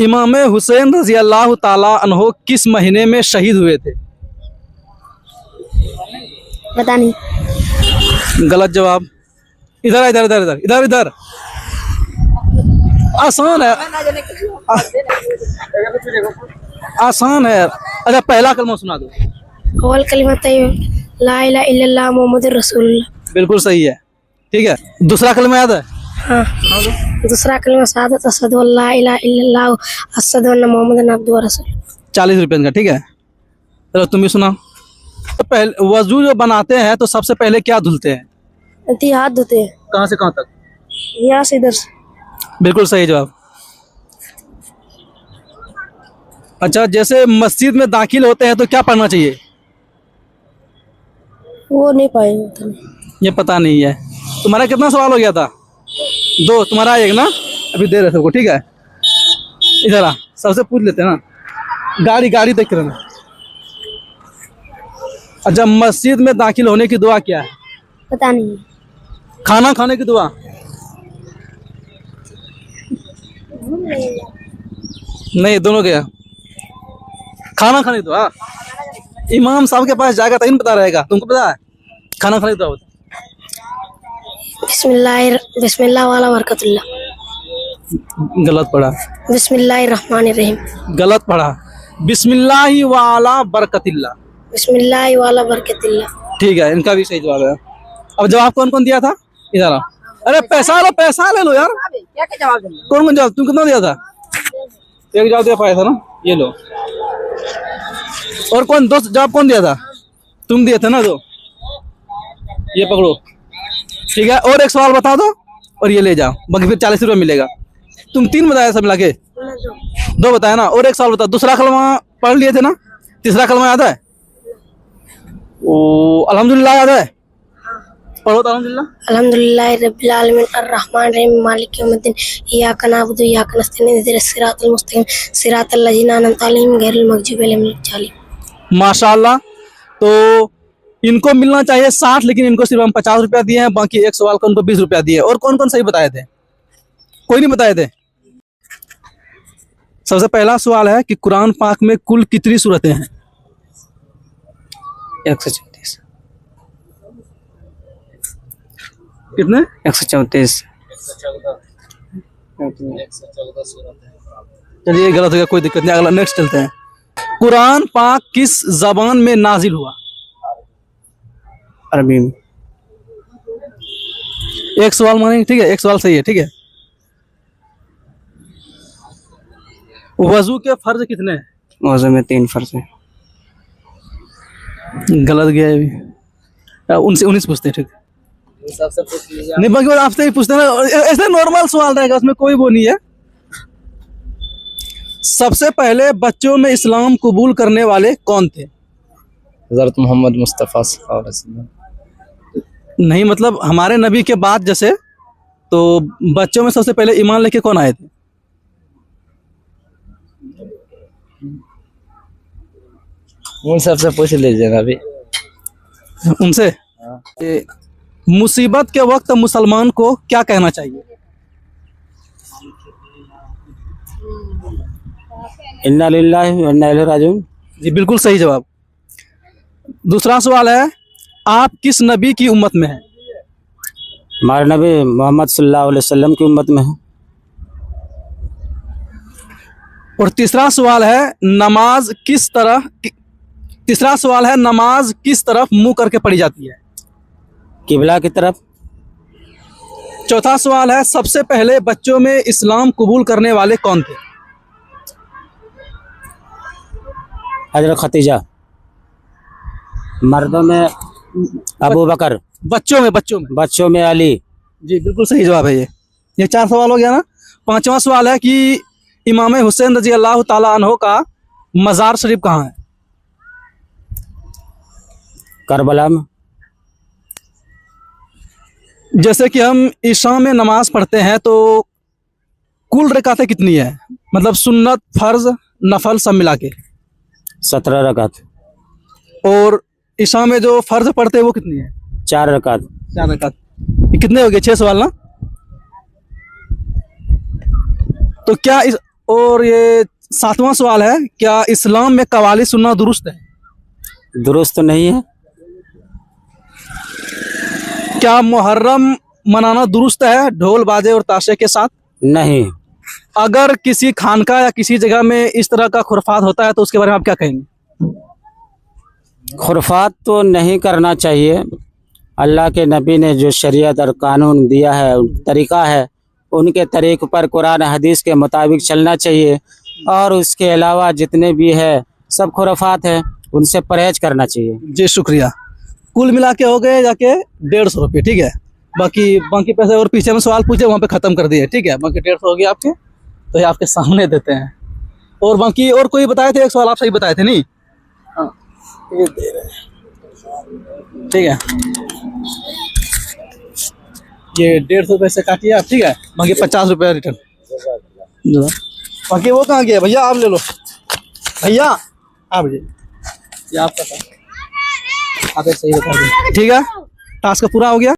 इमाम हुसैन रजी अल्लाह ताला अन्हो किस महीने में शहीद हुए थे? पता नहीं। गलत जवाब। इधर इधर इधर इधर इधर इधर आसान है, आसान है। अच्छा पहला कलमा सुना दो। अव्वल कलिमा तैयब ला इलाहा इल्लल्लाह मुहम्मदुर रसूलुल्लाह। बिल्कुल सही है, ठीक है। दूसरा कलमा याद है? हाँ। दूसरा कलिमा शहादत अशहदु अल्ला इलाहा इल्लल्लाह अशहदु अन्ना मुहम्मदन अब्दुहु व रसूलुहु। 40 रुपये का, ठीक है। चलो तुम भी सुनाओ। तो पहले वजू जो बनाते हैं तो सबसे पहले क्या धुलते हैं? हाथ धोते हैं। कहाँ से कहाँ तक? यहाँ से इधर से। बिल्कुल सही जवाब। अच्छा, जैसे मस्जिद में दाखिल होते हैं तो क्या पढ़ना चाहिए? वो नहीं पाएंगे। ये पता नहीं है। तुम्हारा कितना सवाल हो गया था? 2। तुम्हारा एक ना, अभी दे रहे सबको, ठीक है। इधर आ, सबसे पूछ लेते हैं ना। गाड़ी गाड़ी देख रहे ना। अच्छा, मस्जिद में दाखिल होने की दुआ क्या है? पता नहीं। खाना खाने की दुआ? नहीं, दोनों क्या? खाना खाने की दुआ इमाम साहब के पास जाएगा तभी पता रहेगा। तुमको पता है खाना खाने की दुआ होता? बिस्मिल्लाह वाला बरकतुल्लाह। गलत पढ़ा। बिस्मिल्लाहिर्रहमानिर्रहीम। गलत पढ़ा। बिस्मिल्लाहि वाला बरकतिल्लाह। बिस्मिल्लाह वाला बरकतिल्लाह। ठीक है, इनका भी सही जवाब है। अब जवाब कौन कौन दिया था? इधर आओ। अरे पैसा लो, पैसा ले लो यार। क्या क्या जवाब देना? कौन कौन जवाब? तुम कितना दिया था? एक जवाब दिया पाया था ना, ये लो। और कौन? 2 जवाब कौन दिया था? तुम दिए थे ना 2। ये पकड़ो, ठीक है। और एक सवाल बता दो और ये ले जाओ, बाकी फिर 40 रुपये मिलेगा। तुम 3 बताया सब मिला के? 2 बताया ना। और एक सवाल बता। दूसरा कलमा पढ़ लिए थे ना? तीसरा कलमा याद है? ओ अल्हम्दुलिल्लाह याद है? पढ़ो तो अल्हम्दुलिल्लाह। अल्हम्दुलिल्लाहि रब्बिल आलमीन अर्रहमानिर रहीम मालिकि यौमिद्दीन इय्याका नअबुदु व इय्याका नस्तईन इहदिनस सिरातल मुस्तकीम सिरातल लज़ीना अनअमता अलैहिम गैरिल मग़ज़ूबि अलैहिम वलद्दालिन। माशाअल्लाह। तो इनको मिलना चाहिए 60, लेकिन इनको सिर्फ हम 50 रुपया दिए हैं। बाकी एक सवाल का उनको 20 रुपया दिए। और कौन कौन सही बताए थे? कोई नहीं बताए थे। सबसे पहला सवाल है कि कुरान पाक में कुल कितनी सूरतें हैं? 134। कितने? 134। चलिए गलत हो गया, कोई दिक्कत नहीं। अगला नेक्स्ट चलते हैं। कुरान पाक किस जबान में नाजिल हुआ? अरबी में। एक सवाल मानेंगे, ठीक है। एक सवाल सही है, ठीक है। वजू के फर्ज कितने हैं? वजू में 3 फर्ज है। गलत गया है। उनसे 19 पूछते हैं, ठीक है। नहीं, बाकी आपसे ही पूछते हैं। ऐसे नॉर्मल सवाल रहेगा, उसमें कोई वो नहीं है। सबसे पहले बच्चों में इस्लाम कबूल करने वाले कौन थे? हज़रत मोहम्मद मुस्तफ़ा सल्लल्लाहु अलैहि वसल्लम। नहीं, मतलब हमारे नबी के बाद जैसे, तो बच्चों में सबसे पहले ईमान लेके कौन आए थे? उन सबसे पूछ लीजिए ना अभी। उनसे। मुसीबत के वक्त मुसलमान को क्या कहना चाहिए? इन्ना लिल्लाहि व इन्ना इलैहि राजिऊन। जी बिल्कुल सही जवाब। दूसरा सवाल है, आप किस नबी की उम्मत में हैं? हमारे नबी मोहम्मद सल्लल्लाहु अलैहि वसल्लम की उम्मत में है। और तीसरा सवाल है, नमाज किस तरफ मुंह करके पढ़ी जाती है? किबला की तरफ। चौथा सवाल है, सबसे पहले बच्चों में इस्लाम कबूल करने वाले कौन थे? हजरत खतीजा। मर्दों में अबू बकर। बच्चों में अली। जी बिल्कुल सही जवाब है। ये 4 सवाल हो गया ना। 5वां सवाल है कि इमाम हुसैन रजी अल्लाह ताला अन्हो का मज़ार शरीफ कहाँ है? करबला में। जैसे कि हम ईशा में नमाज पढ़ते हैं तो कुल रकातें कितनी है? मतलब सुन्नत, फर्ज, नफल सब मिला के 17 रकात। और ईशा में जो फर्ज पढ़ते हैं वो कितनी है? 4 रकात। 4 रकात। कितने हो गए? 6 सवाल ना। तो क्या और ये 7वां सवाल है, क्या इस्लाम में कवाली सुनना दुरुस्त है? दुरुस्त तो नहीं है। क्या मुहर्रम मनाना दुरुस्त है ढोल बाजे और ताशे के साथ? नहीं। अगर किसी खानका या किसी जगह में इस तरह का खुरफात होता है तो उसके बारे में आप क्या कहेंगे? खुरफात तो नहीं करना चाहिए। अल्लाह के नबी ने जो शरीयत और कानून दिया है, तरीका है, उनके तरीक़े पर कुरान हदीस के मुताबिक चलना चाहिए। और उसके अलावा जितने भी है सब खुराफात है, उनसे परहेज करना चाहिए। जी शुक्रिया। कुल मिला के हो गए जाके 150 रुपये, ठीक है। बाकी पैसे और पीछे में सवाल पूछे वहाँ पे ख़त्म कर दिए, ठीक है। बाकी 150 हो गया आपके, तो ये आपके सामने देते हैं। और बाकी और कोई बताए थे? एक सवाल आप सही बताए थे नहीं? हाँ ये दे रहे हैं, ठीक है। ये 150 रुपये से काटिए आप, ठीक है। बाकी 50 रुपये रिटर्न। बाकी वो कहाँ गया भैया? आप ले लो भैया, आप ये आपका था, आप एक सही बता दें, ठीक है। टास्क पूरा हो गया।